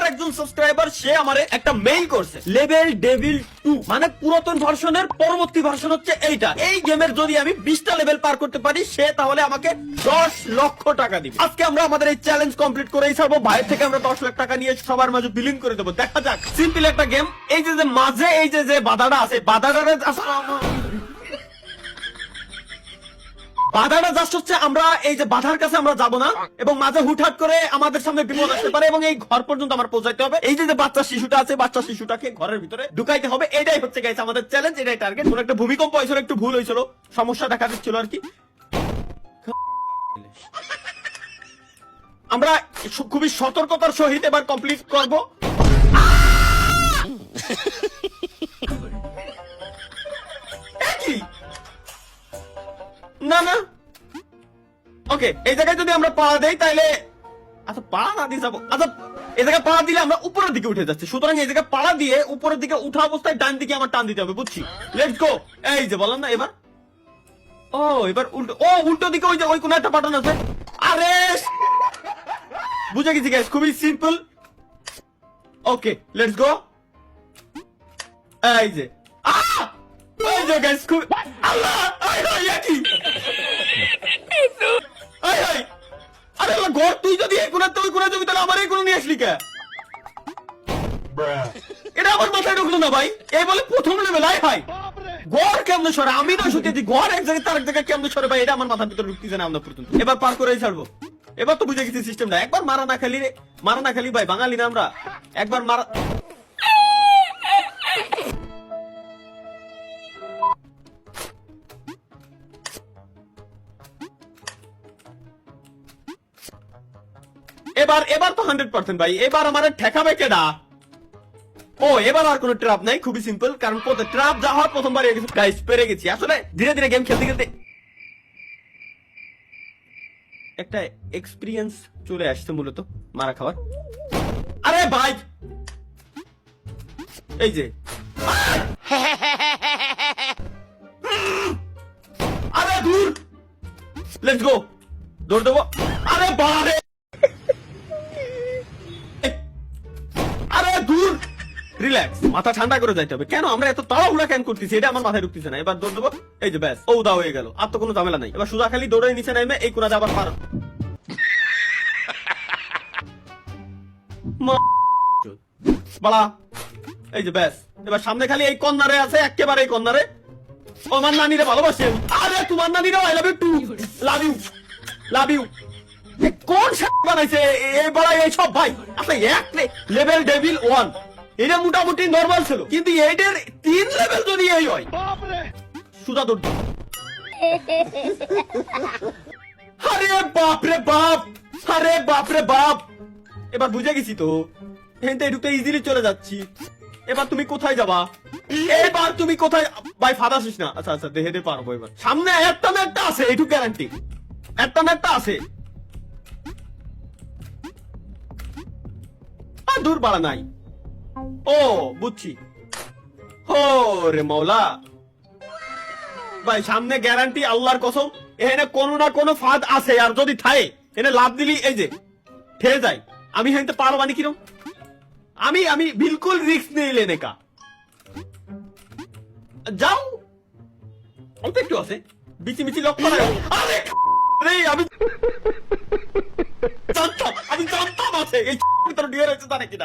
একজন সাবস্ক্রাইবার সে আমারে একটা মেইল করছে, লেভেল ডেভিল 2 মানে পুরাতন ভার্সনের পরবর্তী ভার্সন হচ্ছে এইটা। এই গেমের যদি আমি 20টা লেভেল পার করতে পারি সে তাহলে আমাকে 10 লক্ষ টাকা দিবে। আজকে আমরা আমাদের এই চ্যালেঞ্জ কমপ্লিট করেই ছাড়বো। ভাইয়ের থেকে আমরা 10 লাখ টাকা নিয়ে সবার মাঝে বিলিং করে দেবো। দেখা যাক, সিম্পল একটা গেম। এই যে মাঝে এই যে বাধাটা আছে, বাধাটা জাস্ট হচ্ছে আমরা এই যে বাধার কাছে আমরা যাব না, এবং মাঝে হুটহাট করে আমাদের সামনে বিপদ আসতে পারে এবং এই ঘর পর্যন্ত আমার পৌঁছাইতে হবে। এই যে বাচ্চা শিশুটা আছে, বাচ্চা শিশুটাকে ঘরের ভিতরে ঢুকাইতে হবে। এটাই হচ্ছে গাইস আমাদের চ্যালেঞ্জ, এটাই টার্গেট। কোন একটা ভূমিকম্প হয়েছিল, একটু ভুল হয়েছিল, সমস্যা দেখা দিচ্ছিল আর কি। আমরা খুবই সতর্কতার সহিত এবার কমপ্লিট করব। না না, ওকে, এই জায়গায় যদি আমরা পা দেই তাহলে, আচ্ছা পা না দিয়ে যাবো, আচ্ছা এই জায়গায় পা দিলে আমরা উপরের দিকে উঠে যাচ্ছি, সুতরাং এই জায়গায় পা দিয়ে উপরের দিকে উঠা অবস্থায় ডান দিকে আমার টান দিতে হবে, বুঝছি? Let's go. এই যে বললাম না, এবার ও এবার উল্টো, ও উল্টো দিকে ওই যে ওই কোন একটা বাটন আছে। আরে বুঝে গেছি গাইস, খুবই সিম্পল। Okay let's go. এই যে এই যে গাইস, খুব আল্লাহ, কি আরে ঘর, তুই যদি এই কোণাতে ওই কোণা যাবি তাহলে আমার এই কোণা নিয়ে আসলি কে? এটা আমার মাথায় ঢুকলো না ভাই। এই বলে প্রথম লেভেল। আয় হাই, ঘর কেমন সরে, আমি না শুনতেছি ঘর এক জায়গায় তার এক জায়গায় কেমন সরে ভাই, এটা আমার মাথার ভিতরে ঢুকতেছে না আমরা পর্যন্ত। এবার পার করে ছাড়বো। এবার তো বুঝে গেছি সিস্টেমটা। একবার মারা না খালি ভাই, বাঙালি না আমরা, একবার মারা। এবার তো 100% ভাই, এবার আমার ঠেকাবে কেডা? ও এবার আর কোনো ট্র্যাপ নাই, খুবই সিম্পল, কারণ ট্র্যাপ যা হওয়ার প্রথমবার গাইস পেরে গেছি। আসলে ধীরে ধীরে গেম খেলতে খেলতে একটা এক্সপিরিয়েন্স চলে আসছে মূলত মারা খাওয়ার। আরে ভাই এই যে আরে দূর, লেটস গো, দৌড় দেবো। আরে বারে, দূর, রিল্যাক্স, মাথা ঠান্ডা করে যাইতে হবে। কেন আমরা এত তাড়াহুড়া কেন করতেছি, এটা আমার মাথায় ঢুকতেছে না। এবার দৌড় দেবো। এই যে ব্যাস, ও দা হয়ে গেল, আর তো কোনো ঝামেলা নাই। এবার সুজা খালি দৌড়ে নিচে নামে এই কোণাতে আবার পার। বাড়া, এই যে ব্যাস, এবার সামনে খালি এই কর্নারে আছে, একেবারে এই কর্নারে। আমার নানিরে ভালোবাসেন। আরে তোমার নানিরা I love you too, love you, love you. কোন বানাইছে এবার এই সব ভাই? আসলে এক লেভেল ডেভিল 1 এটা মোটামুটি নরমাল ছিল, কিন্তু এইটার 3 লেভেল যদি এই হয়, সুদা দৌড়। আরে বাপ রে বাপ, আরে বাপ রে বাপ। এবার বুঝে গেছি তো, এখান থেকে ঢুকতে ইজিলি চলে যাচ্ছি। এবার তুমি কোথায় যাবা? এবার তুমি কোথায় ভাই? ফাঁদা আসিস না। আচ্ছা আচ্ছা, দেখে পারবো। এবার সামনে একটা না একটা আছে, এইটুকু গ্যারান্টি, একটা না একটা আছে। দূর বাড়া নাই। ও বুঝছি। ও রে মৌলা ভাই, সামনে গ্যারান্টি আল্লাহর কসম, এখানে কোনো না কোনো ফাঁদ আছে। আর যদি থাকে এনে লাভ দিলি এই যে ঠেয়ে যায়। আমি হেনতে পারো মানে কিরম, আমি বিলকুল রিস্ক নেই লেনে কা। যাও, অল্প একটু আছে, বিচি মিচি লক্ষ্য নাই। আরে আমি জানতাম আছে এই ভিতরে ঢুকে রয়েছে, জানে কিনা।